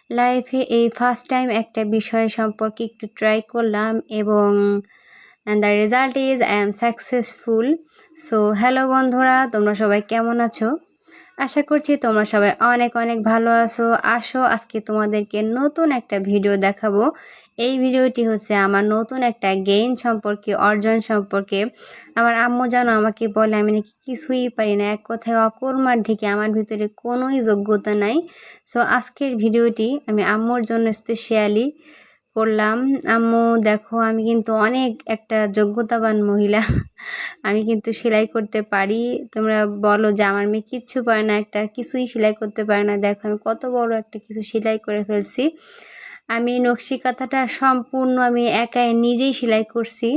লাইফে এই first time একটা বিষয় সম্পর্কে একটু ট্রাই করলাম এবং the result is I am successful. So hello বন্ধুরা, তোমরা সবাই কেমন আছো? আশা করছি তোমরা সবাই অনেক অনেক ভালো আছো। আসো আজকে তোমাদেরকে নতুন একটা ভিডিও দেখাবো। এই ভিডিওটি হচ্ছে আমার নতুন একটা গেইন সম্পর্কে, অর্জন সম্পর্কে। আমার আম্মু জানো আমাকে বলে আমি নাকি কিছুই পারি না, এক কথায় অকর্মার ঢেকে আমার ভিতরে কোনোই যোগ্যতা নাই। সো আজকের ভিডিওটি আমি আম্মুর জন্য স্পেশালি করলাম। আম্মু দেখো, আমি কিন্তু অনেক একটা যোগ্যতাবান মহিলা। আমি কিন্তু সেলাই করতে পারি। তোমরা বলো যে আমার মেয়ে কিচ্ছু পারে না, একটা কিছুই সেলাই করতে পারে না, দেখো আমি কত বড় একটা কিছু সেলাই করে ফেলছি। আমি নকশি কাঁথাটা সম্পূর্ণ আমি একাই নিজেই সেলাই করছি।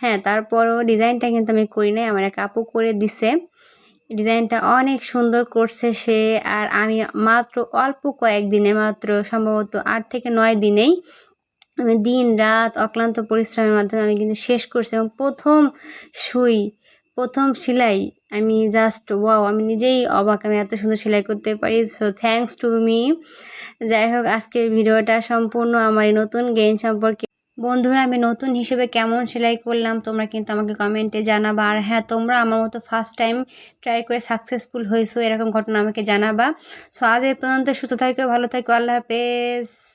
হ্যাঁ, তারপরও ডিজাইনটা কিন্তু আমি করি নাই, আমার এক আপু করে দিছে। ডিজাইনটা অনেক সুন্দর করছে সে। আর আমি মাত্র অল্প কয়েকদিনে, মাত্র সম্ভবত 8 থেকে 9 দিনেই আমি দিন রাত অক্লান্ত পরিশ্রমের মাধ্যমে আমি কিন্তু শেষ করছি। এবং প্রথম সেলাই আমি জাস্ট ওয়াও, আমি নিজেই অবাক, আমি এত সুন্দর সেলাই করতে পারি। So thanks to me. যাই হোক, আজকের ভিডিওটা সম্পূর্ণ আমার এই নতুন গেইন সম্পর্কে। বন্ধুরা, আমি নতুন হিসেবে কেমন সেলাই করলাম তোমরা কিন্তু আমাকে কমেন্টে জানাবা। আর হ্যাঁ, তোমরা আমার মতো ফার্স্ট টাইম ট্রাই করে সাকসেসফুল হয়েছো এরকম ঘটনা আমাকে জানাবা। সো আজ এই পর্যন্ত, সুস্থ থাকো, ভালো থাকো, আল্লাহ হাফেজ।